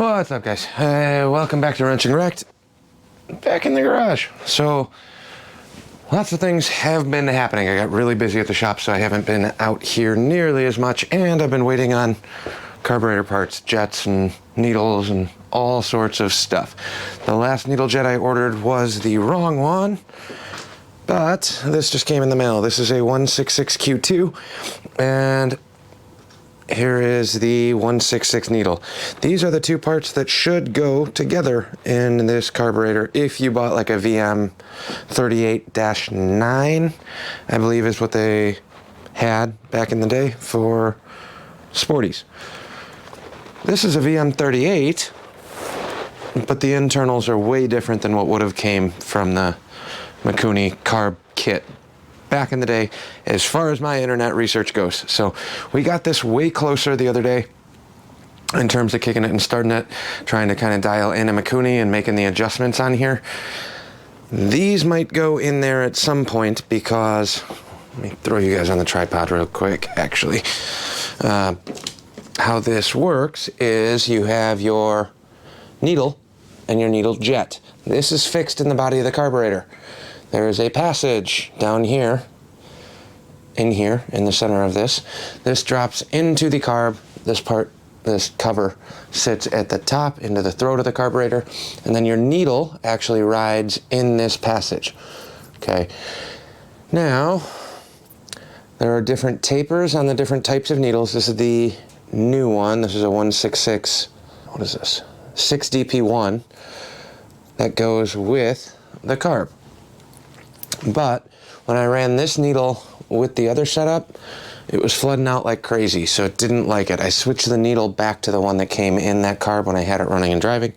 What's up, guys? Welcome back to Wrenching Wrecked. Back in the garage. So, lots of things have been happening. I got really busy at the shop, so I haven't been out here nearly as much, and I've been waiting on carburetor parts, jets, and needles, and all sorts of stuff. The last needle jet I ordered was the wrong one, but this just came in the mail. This is a 166Q2, and here is the 166 needle. These are the two parts that should go together in this carburetor if you bought like a VM 38-9, I believe is what they had back in the day for sporties. This is a VM 38, but the internals are way different than what would have came from the Mikuni carb kit back in the day, as far as my internet research goes. So we got this way closer the other day in terms of kicking it and starting it, trying to kind of dial in a Mikuni and making the adjustments on here. These might go in there at some point because, let me throw you guys on the tripod real quick, actually. How this works is you have your needle and your needle jet. This is fixed in the body of the carburetor. There is a passage down here, in the center of this. This drops into the carb. This part, this cover, sits at the top into the throat of the carburetor, and then your needle actually rides in this passage. Okay. Now, there are different tapers on the different types of needles. This is the new one. This is a 166, what is this? 6DP1 that goes with the carb. But when I ran this needle with the other setup, it was flooding out like crazy, so it didn't like it. I switched the needle back to the one that came in that carb when I had it running and driving.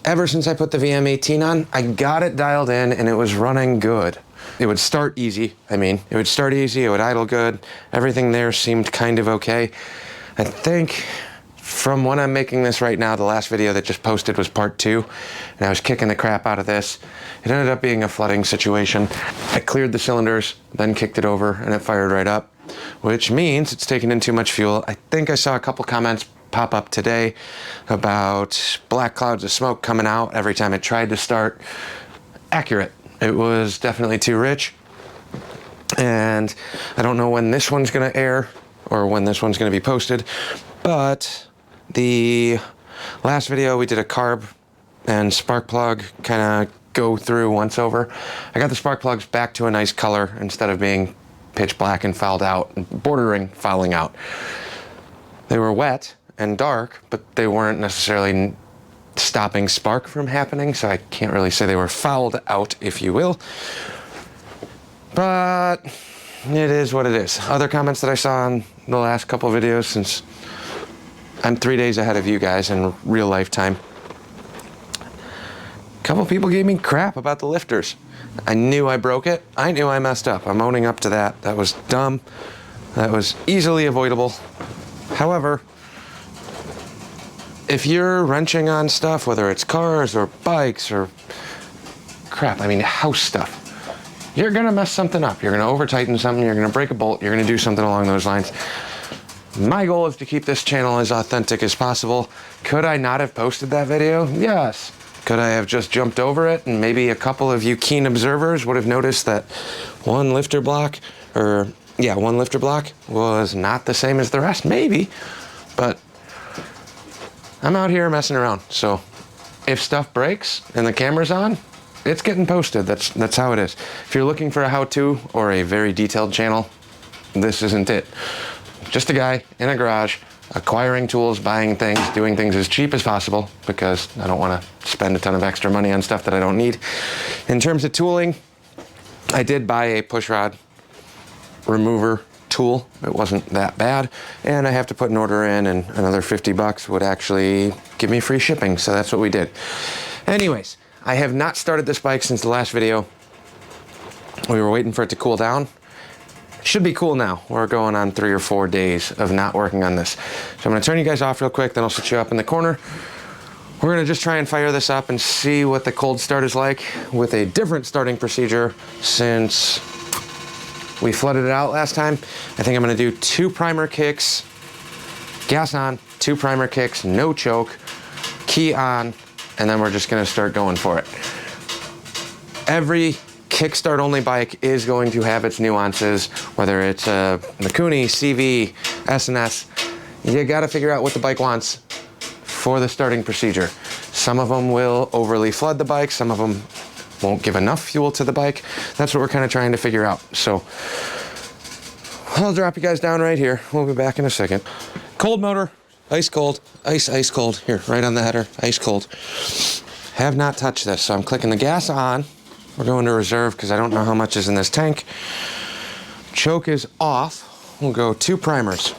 Ever since I put the VM18 on, I got it dialed in and it was running good. It would start easy, it would idle good. Everything there seemed kind of okay. I think from when I'm making this right now, the last video that just posted was part 2, and I was kicking the crap out of this. It ended up being a flooding situation. I cleared the cylinders, then kicked it over, and it fired right up, which means it's taking in too much fuel. I think I saw a couple comments pop up today about black clouds of smoke coming out every time it tried to start. Accurate. It was definitely too rich, and I don't know when this one's gonna air or when this one's gonna be posted, but the last video we did a carb and spark plug kind of go through once over. I got the spark plugs back to a nice color instead of being pitch black and fouled out, bordering fouling out. They were wet and dark, but they weren't necessarily stopping spark from happening, so I can't really say they were fouled out, if you will. But it is what it is. Other comments that I saw in the last couple of videos, since I'm 3 days ahead of you guys in real life time. A couple people gave me crap about the lifters. I knew I broke it. I knew I messed up. I'm owning up to that. That was dumb. That was easily avoidable. However, if you're wrenching on stuff, whether it's cars or bikes or house stuff, you're gonna mess something up. You're gonna over tighten something, you're gonna break a bolt, you're gonna do something along those lines. My goal is to keep this channel as authentic as possible. Could I not have posted that video? Yes. Could I have just jumped over it and maybe a couple of you keen observers would have noticed that one lifter block was not the same as the rest? Maybe, but I'm out here messing around. So if stuff breaks and the camera's on, it's getting posted. That's how it is. If you're looking for a how-to or a very detailed channel, this isn't it. Just a guy in a garage, acquiring tools, buying things, doing things as cheap as possible because I don't want to spend a ton of extra money on stuff that I don't need. In terms of tooling, I did buy a push rod remover tool. It wasn't that bad, and I have to put an order in, and another 50 bucks would actually give me free shipping, so that's what we did. Anyways, I have not started this bike since the last video. We were waiting for it to cool down. Should be cool now. We're going on 3 or 4 days of not working on this. So I'm gonna turn you guys off real quick, then I'll sit you up in the corner. We're gonna just try and fire this up and see what the cold start is like with a different starting procedure since we flooded it out last time. I think I'm gonna do 2 primer kicks, Gas on, 2 primer kicks, no choke, key on, and then we're just gonna start going for it. Every kickstart only bike is going to have its nuances, whether it's a Mikuni, CV, SNS. You gotta figure out what the bike wants for the starting procedure. Some of them will overly flood the bike, some of them won't give enough fuel to the bike. That's what we're kind of trying to figure out. So I'll drop you guys down right here. We'll be back in a second. Cold motor, ice cold, ice cold. Here, right on the header, ice cold. Have not touched this, so I'm clicking the gas on. We're going to reserve because I don't know how much is in this tank. Choke is off. We'll go 2 primers.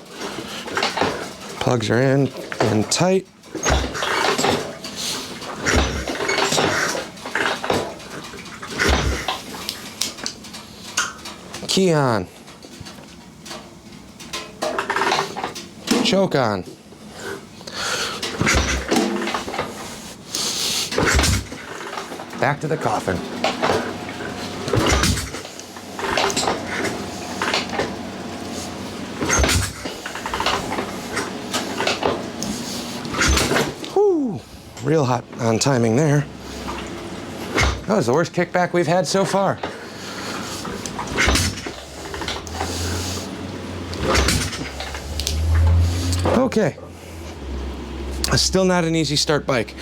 Plugs are in and tight. Key on. Choke on. Back to the coffin. Whew, real hot on timing there. That was the worst kickback we've had so far. Okay, still not an easy start bike.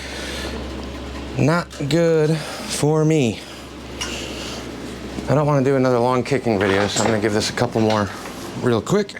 Not good for me. I don't want to do another long kicking video, so I'm going to give this a couple more real quick.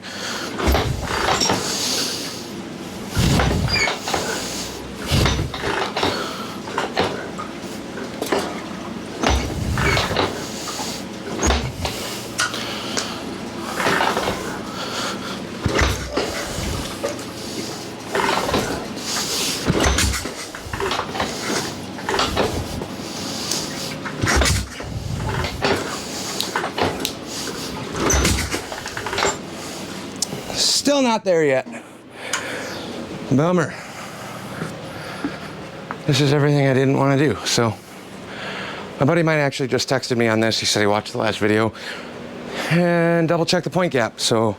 Still not there yet. Bummer. This is everything I didn't want to do. So my buddy might actually just texted me on this. He said he watched the last video and double checked the point gap. So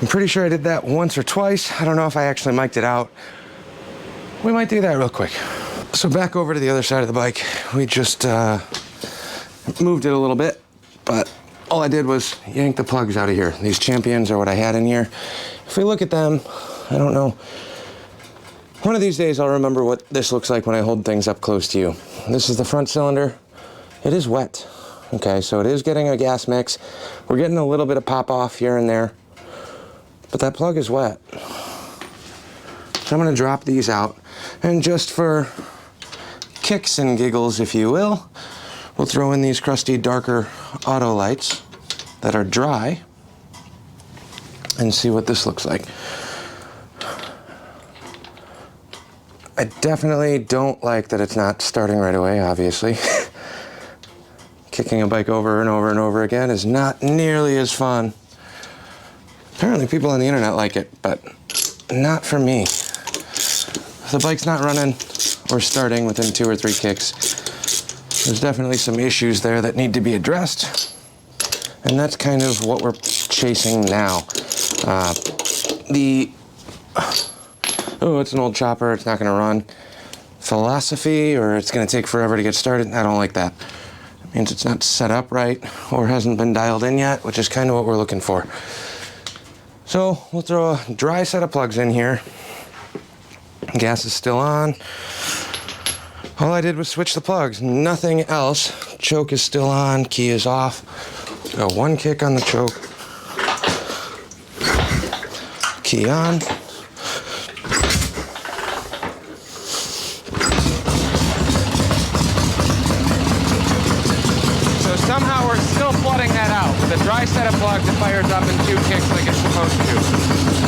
I'm pretty sure I did that once or twice. I don't know if I actually mic'd it out. We might do that real quick. So back over to the other side of the bike. We just moved it a little bit, but all I did was yank the plugs out of here. These Champions are what I had in here. If we look at them, I don't know. One of these days I'll remember what this looks like when I hold things up close to you. This is the front cylinder. It is wet. Okay, so it is getting a gas mix. We're getting a little bit of pop off here and there, but that plug is wet. So I'm gonna drop these out, and just for kicks and giggles, if you will, we'll throw in these crusty, darker auto lights that are dry and see what this looks like. I definitely don't like that it's not starting right away, obviously. Kicking a bike over and over and over again is not nearly as fun. Apparently people on the internet like it, but not for me. If the bike's not running or starting within 2 or 3 kicks, there's definitely some issues there that need to be addressed. And that's kind of what we're chasing now. Oh, it's an old chopper, it's not gonna run philosophy, or it's gonna take forever to get started. I don't like that. It means it's not set up right or hasn't been dialed in yet, which is kind of what we're looking for. So we'll throw a dry set of plugs in here. Gas is still on. All I did was switch the plugs, nothing else. Choke is still on, key is off. Go 1 kick on the choke. Key on. So somehow we're still flooding that out. With a dry set of plugs, it fires up in 2 kicks like it's supposed to.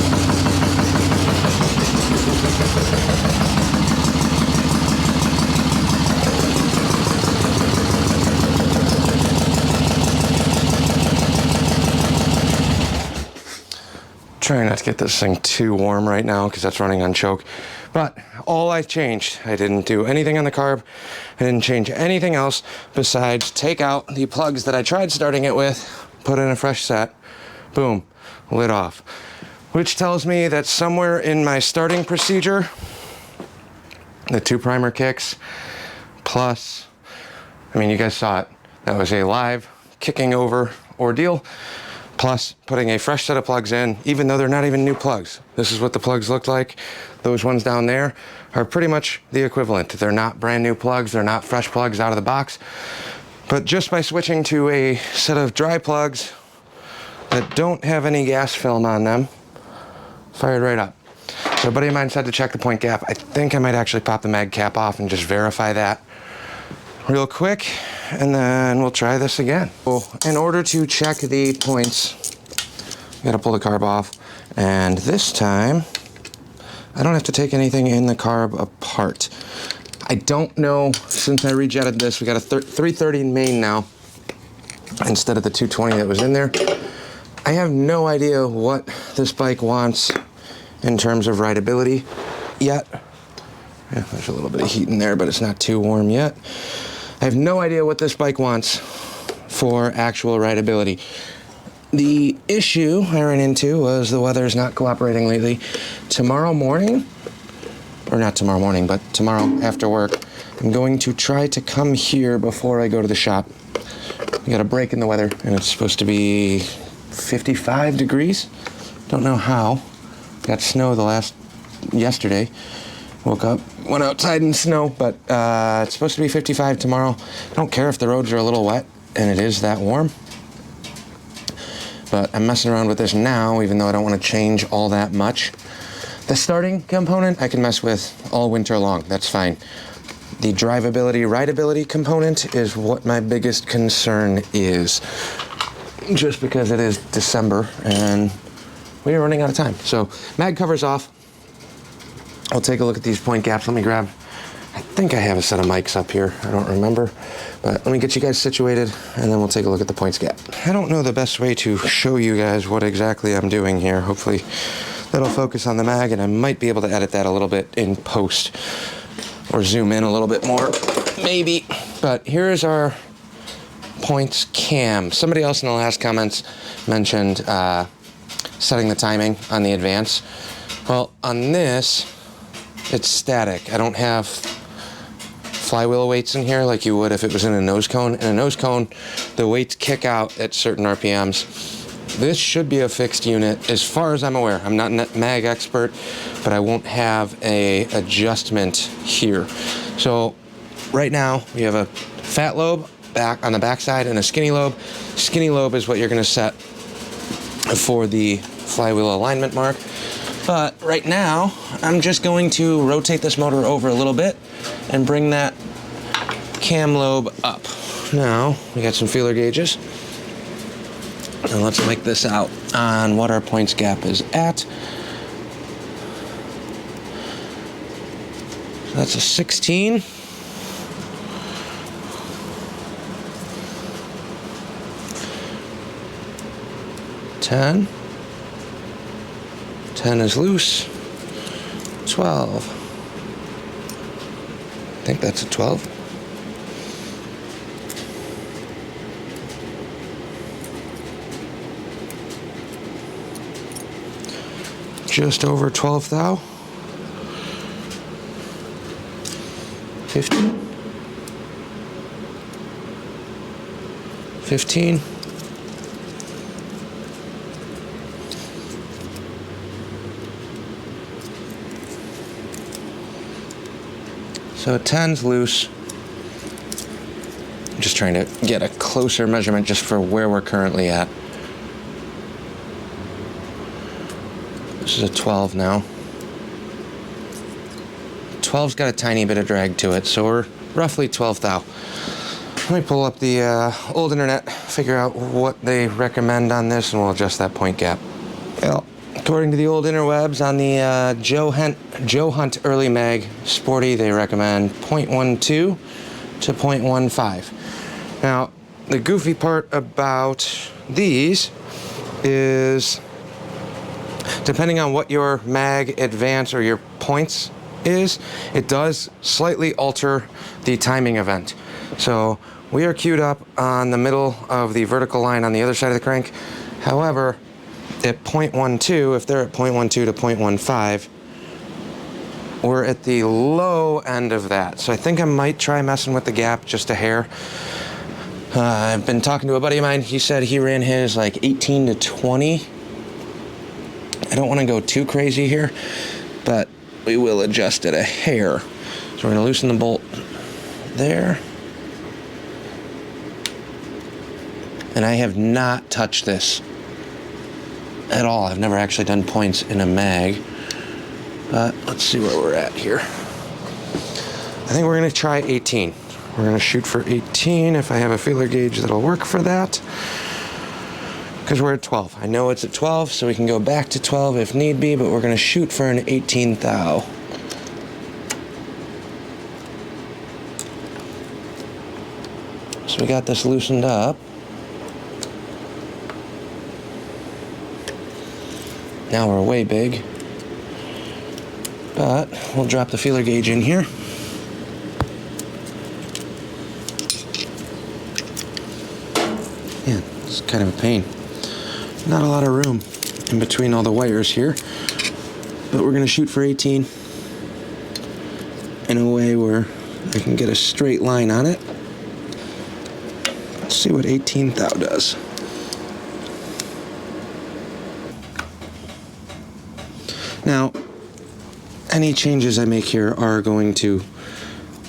Trying not to get this thing too warm right now because that's running on choke. But all I changed, I didn't do anything on the carb. I didn't change anything else besides take out the plugs that I tried starting it with, put in a fresh set, boom, lid off. which tells me that somewhere in my starting procedure, the 2 primer kicks, plus, I mean, you guys saw it. That was a live kicking over ordeal, plus putting a fresh set of plugs in, even though they're not even new plugs. This is what the plugs look like. Those ones down there are pretty much the equivalent. They're not brand new plugs. They're not fresh plugs out of the box. But just by switching to a set of dry plugs that don't have any gas film on them, fired right up. So a buddy of mine said to check the point gap. I think I might actually pop the mag cap off and just verify that real quick, and then we'll try this again. Well, in order to check the points, you gotta pull the carb off, and this time I don't have to take anything in the carb apart. I don't know, since I rejetted this, we got a 330 main now instead of the 220 that was in there. I have no idea what this bike wants in terms of rideability yet. Yeah, there's a little bit of heat in there, but it's not too warm yet. I have no idea what this bike wants for actual rideability. The issue I ran into was the weather is not cooperating lately. Tomorrow morning, or not tomorrow morning, but tomorrow after work, I'm going to try to come here before I go to the shop. We got a break in the weather, and it's supposed to be 55 degrees. Don't know how. Got snow yesterday. Woke up, went outside in snow, but it's supposed to be 55 tomorrow. I don't care if the roads are a little wet, and it is that warm. But I'm messing around with this now, even though I don't want to change all that much. The starting component I can mess with all winter long, that's fine. The drivability, rideability component is what my biggest concern is. Just because it is December and we are running out of time. So mag cover's off. I'll take a look at these point gaps. Let me grab, I think I have a set of mics up here. I don't remember, but let me get you guys situated and then we'll take a look at the points gap. I don't know the best way to show you guys what exactly I'm doing here. Hopefully that'll focus on the mag and I might be able to edit that a little bit in post or zoom in a little bit more, maybe. But here is our points cam. Somebody else in the last comments mentioned setting the timing on the advance. Well, on this, it's static. I don't have flywheel weights in here like you would if it was in a nose cone. In a nose cone, the weights kick out at certain RPMs. This should be a fixed unit as far as I'm aware. I'm not a mag expert, but I won't have a adjustment here. So right now we have a fat lobe back on the backside and a skinny lobe. Skinny lobe is what you're gonna set for the flywheel alignment mark. But right now, I'm just going to rotate this motor over a little bit and bring that cam lobe up. Now, we got some feeler gauges. And let's make this out on what our points gap is at. So that's a 16. $10. 10 is loose. 12. I think that's a 12. Just over 12 thou. 15. 15. So 10's loose. I'm just trying to get a closer measurement just for where we're currently at. This is a 12 now. 12's got a tiny bit of drag to it, so we're roughly 12 thou. Let me pull up the old internet, figure out what they recommend on this, and we'll adjust that point gap. Well, according to the old interwebs, on the Joe Hunt Early Mag Sporty, they recommend 0.12 to 0.15. Now, the goofy part about these is, depending on what your mag advance or your points is, it does slightly alter the timing event. So we are queued up on the middle of the vertical line on the other side of the crank. However, at 0.12, if they're at 0.12 to 0.15, we're at the low end of that. So I think I might try messing with the gap just a hair. I've been talking to a buddy of mine. He said he ran his like 18 to 20. I don't want to go too crazy here, but we will adjust it a hair. So we're going to loosen the bolt there. And I have not touched this at all. I've never actually done points in a mag. But let's see where we're at here. I think we're going to try 18. We're going to shoot for 18 if I have a feeler gauge that'll work for that. Because we're at 12. I know it's at 12, so we can go back to 12 if need be, but we're going to shoot for an 18 thou. So we got this loosened up. Now we're way big. But we'll drop the feeler gauge in here. Yeah, it's kind of a pain. Not a lot of room in between all the wires here. But we're going to shoot for 18 in a way where I can get a straight line on it. Let's see what 18 thou does. Now, any changes I make here are going to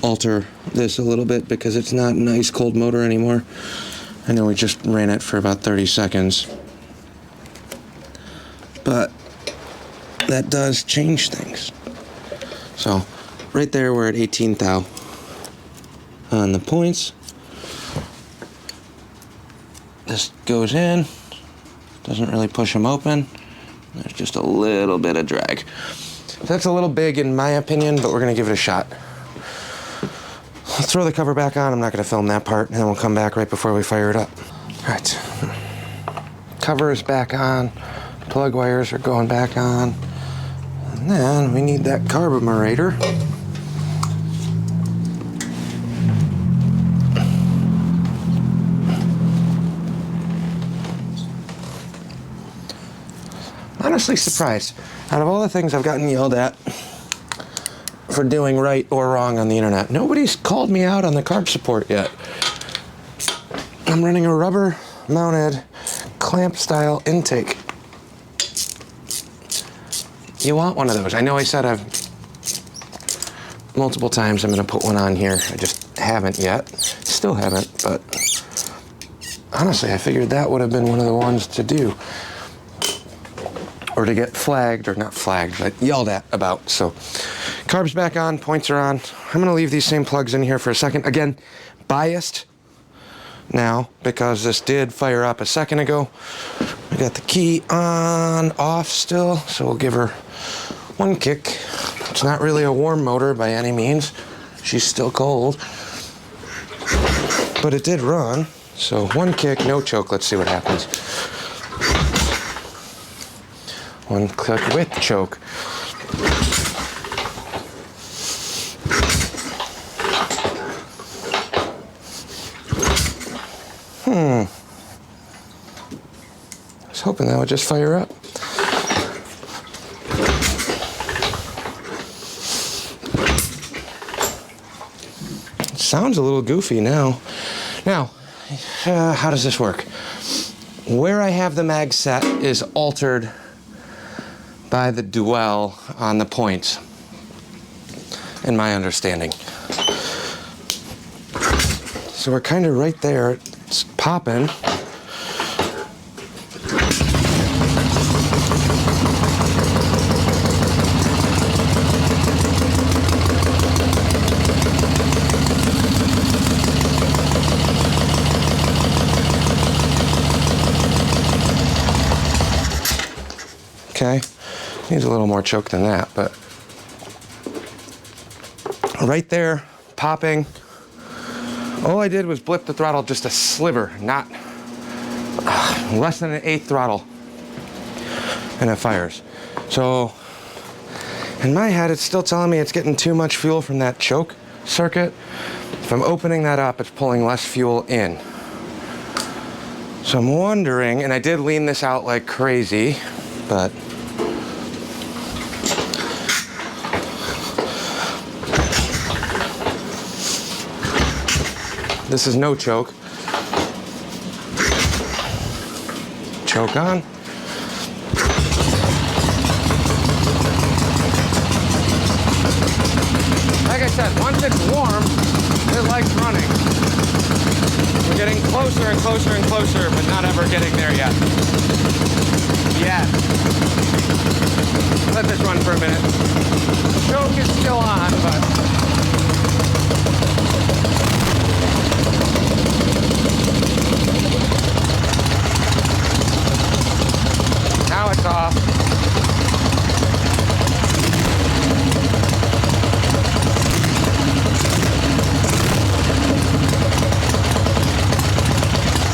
alter this a little bit because it's not an ice cold motor anymore. I know we just ran it for about 30 seconds. But that does change things. So right there we're at 18 thou on the points. This goes in, doesn't really push them open. There's just a little bit of drag. That's a little big in my opinion, but we're gonna give it a shot. Let's throw the cover back on. I'm not gonna film that part, and then we'll come back right before we fire it up. All right, cover is back on. Plug wires are going back on. And then we need that carburetor. Honestly surprised. Out of all the things I've gotten yelled at for doing right or wrong on the internet, nobody's called me out on the carb support yet. I'm running a rubber mounted clamp style intake. You want one of those. I know I said I've multiple times I'm going to put one on here. I just haven't yet. Still haven't, but honestly I figured that would have been one of the ones to do. Or to get flagged, or not flagged, but yelled at about. So, carb's back on, points are on. I'm gonna leave these same plugs in here for a second. Again, biased now, because this did fire up a second ago. We got the key on, off still, so we'll give her one kick. It's not really a warm motor by any means. She's still cold. But it did run, so one kick, no choke. Let's see what happens. One click with choke. I was hoping that would just fire up. It sounds a little goofy now. Now, how does this work? Where I have the mag set is altered by the dwell on the points, in my understanding. So we're kind of right there. It's popping. Okay. Needs a little more choke than that, but right there, popping. All I did was blip the throttle just a sliver, not less than an eighth throttle, and it fires. So in my head, it's still telling me it's getting too much fuel from that choke circuit. If I'm opening that up, it's pulling less fuel in. So I'm wondering, and I did lean this out like crazy, but this is no choke. Choke on. Like I said, once it's warm, it likes running. We're getting closer and closer and closer, but not ever getting there yet. Let this run for a minute. The choke is still on, but now it's off.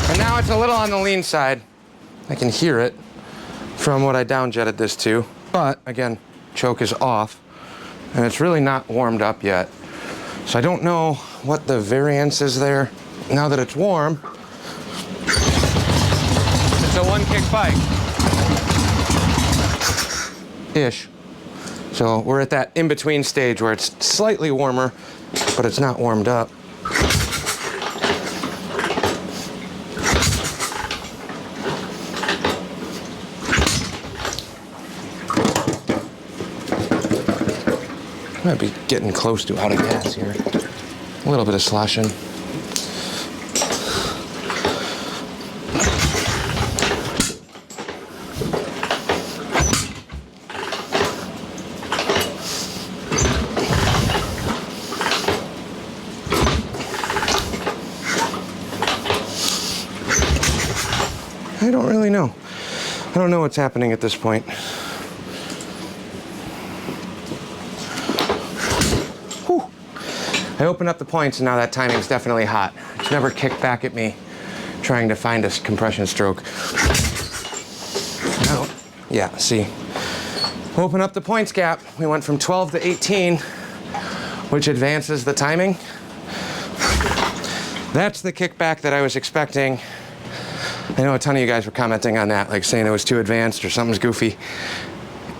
And now it's a little on the lean side. I can hear it from what I downjetted this to. But again, choke is off and it's really not warmed up yet. So I don't know what the variance is there. Now that it's warm, it's a one kick bike. Ish. So we're at that in-between stage where it's slightly warmer, but it's not warmed up. Might be getting close to out of gas here. A little bit of sloshing. I don't really know. I don't know what's happening at this point. Whew. I opened up the points and now that timing's definitely hot. It's never kicked back at me trying to find a compression stroke. Now, yeah, see. Open up the points gap. We went from 12 to 18, which advances the timing. That's the kickback that I was expecting. I know a ton of you guys were commenting on that, like saying it was too advanced or something's goofy.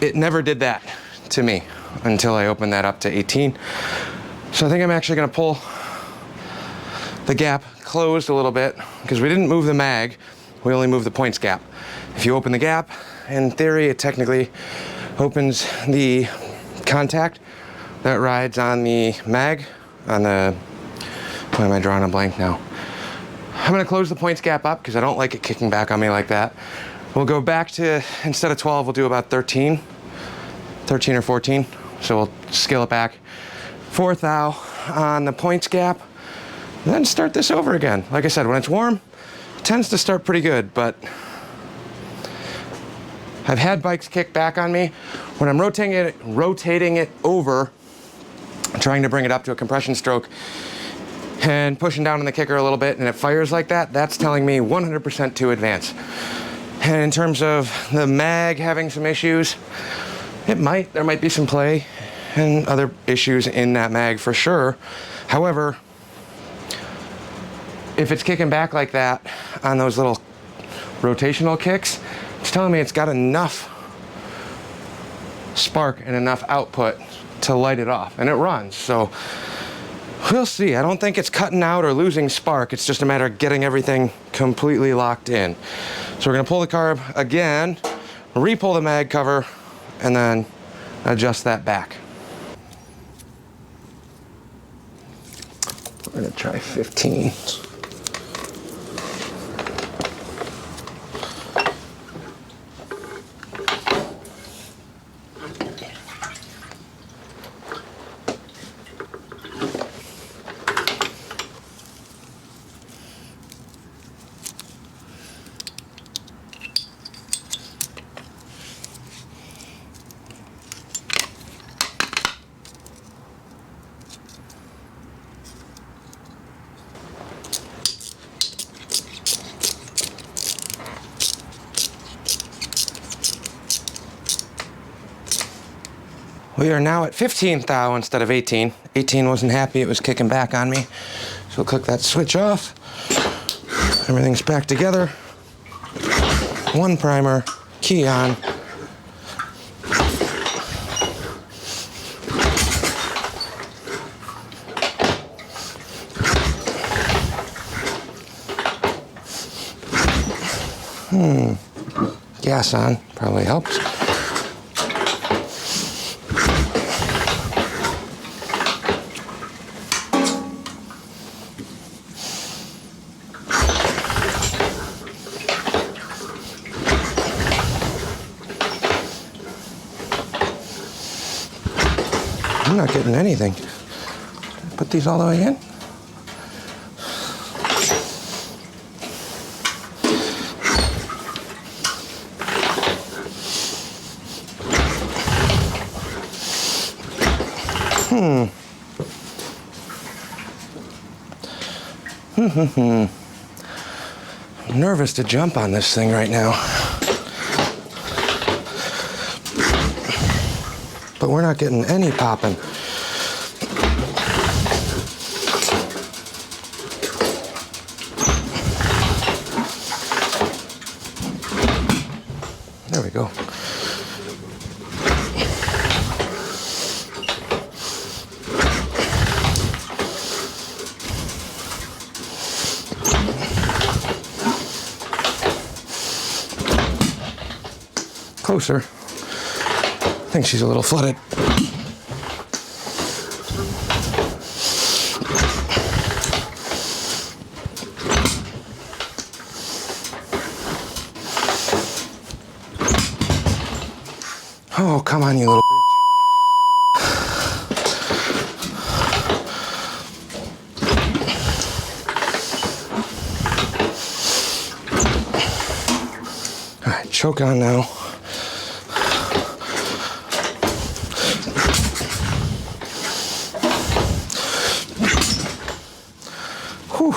It never did that to me until I opened that up to 18. So I think I'm actually gonna pull the gap closed a little bit because we didn't move the mag, we only moved the points gap. If you open the gap, in theory, it technically opens the contact that rides on the mag, on the, why am I drawing a blank now? I'm gonna close the points gap up because I don't like it kicking back on me like that. We'll go back to, instead of 12, we'll do about 13 or 14. So we'll scale it back. 4 thou on the points gap, and then start this over again. Like I said, when it's warm, it tends to start pretty good, but I've had bikes kick back on me. When I'm rotating it over, trying to bring it up to a compression stroke, and pushing down on the kicker a little bit and it fires like that, that's telling me 100% to advance. And in terms of the mag having some issues, there might be some play and other issues in that mag for sure. However, if it's kicking back like that on those little rotational kicks, it's telling me it's got enough spark and enough output to light it off, and it runs. So we'll see. I don't think it's cutting out or losing spark. It's just a matter of getting everything completely locked in. So we're gonna pull the carb again, re-pull the mag cover, and then adjust that back. We're gonna try 15. We are now at 15 thou instead of 18. 18 wasn't happy, it was kicking back on me. So we'll click that switch off. Everything's back together. one primer, key on. Gas on, probably helps. I'm not getting anything. Put these all the way in. I'm nervous to jump on this thing right now. But we're not getting any popping. There we go. Closer. I think she's a little flooded. Oh, come on, you little bitch. All right, choke on now. Whew.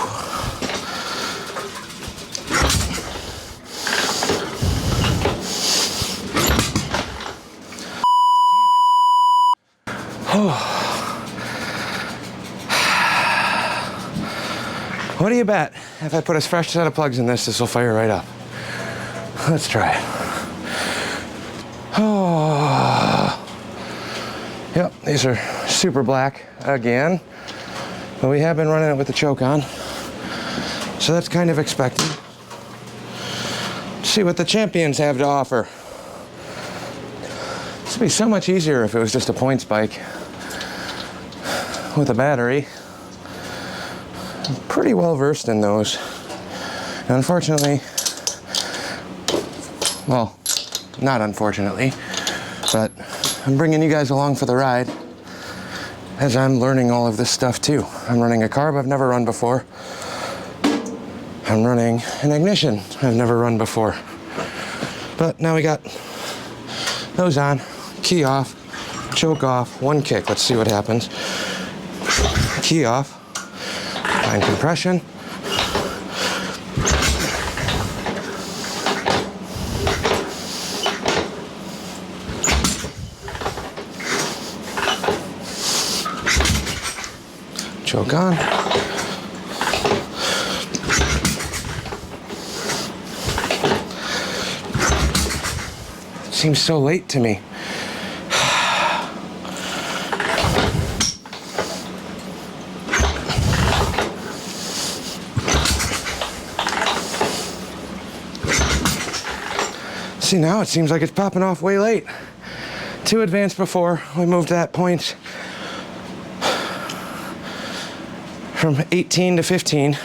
What do you bet? If I put a fresh set of plugs in this will fire right up. Let's try it. Oh. Yep, these are super black again. But we have been running it with the choke on. So that's kind of expected. Let's see what the champions have to offer. This would be so much easier if it was just a points bike with a battery. I'm pretty well versed in those. And unfortunately, well, not unfortunately, but I'm bringing you guys along for the ride as I'm learning all of this stuff too. I'm running a carb I've never run before. I'm running an ignition I've never run before. But now we got those on, key off, choke off, one kick. Let's see what happens. Key off, find compression. Choke on. Seems so late to me. See, now it seems like it's popping off way late. Too advanced before we moved that point from 18 to 15,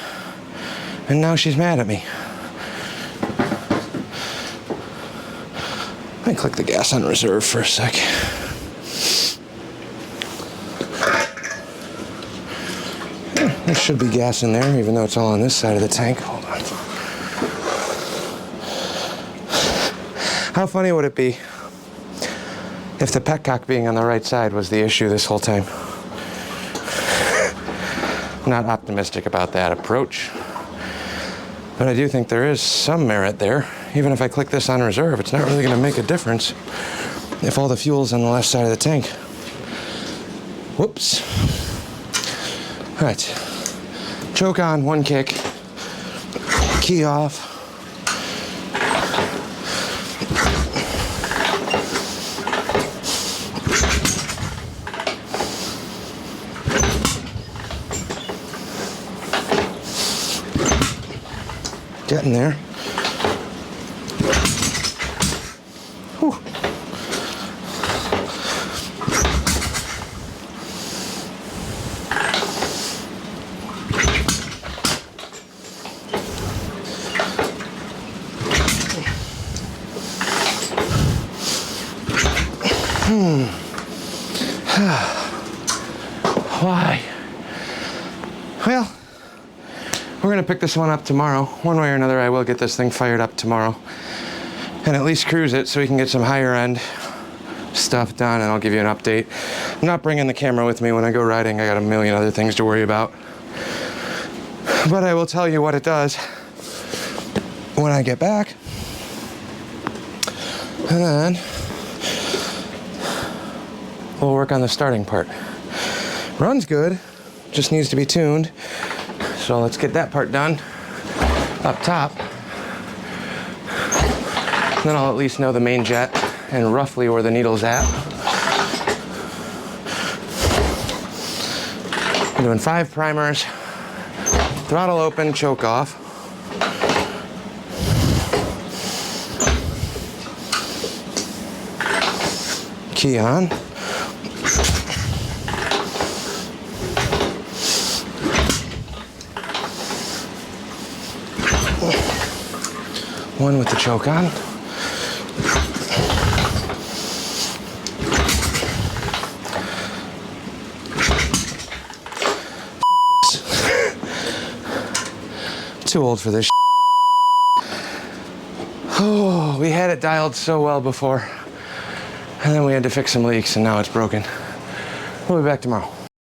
and now she's mad at me. Let me click the gas on reserve for a sec. There should be gas in there, even though it's all on this side of the tank. Hold on. How funny would it be if the petcock being on the right side was the issue this whole time? I'm not optimistic about that approach, but I do think there is some merit there. Even if I click this on reserve, it's not really going to make a difference if all the fuel's on the left side of the tank. Whoops. All right, choke on, one kick, key off. Getting there. Whew. Why? Well, we're gonna pick this one up tomorrow. One way or another, I will get this thing fired up tomorrow and at least cruise it so we can get some higher end stuff done, and I'll give you an update. I'm not bringing the camera with me when I go riding. I got a million other things to worry about. But I will tell you what it does when I get back. And then we'll work on the starting part. Runs good, just needs to be tuned. So let's get that part done up top. Then I'll at least know the main jet and roughly where the needle's at. I'm doing 5 primers, throttle open, choke off. Key on. One with the choke on. Too old for this. Oh, we had it dialed so well before, and then we had to fix some leaks, and now it's broken. We'll be back tomorrow.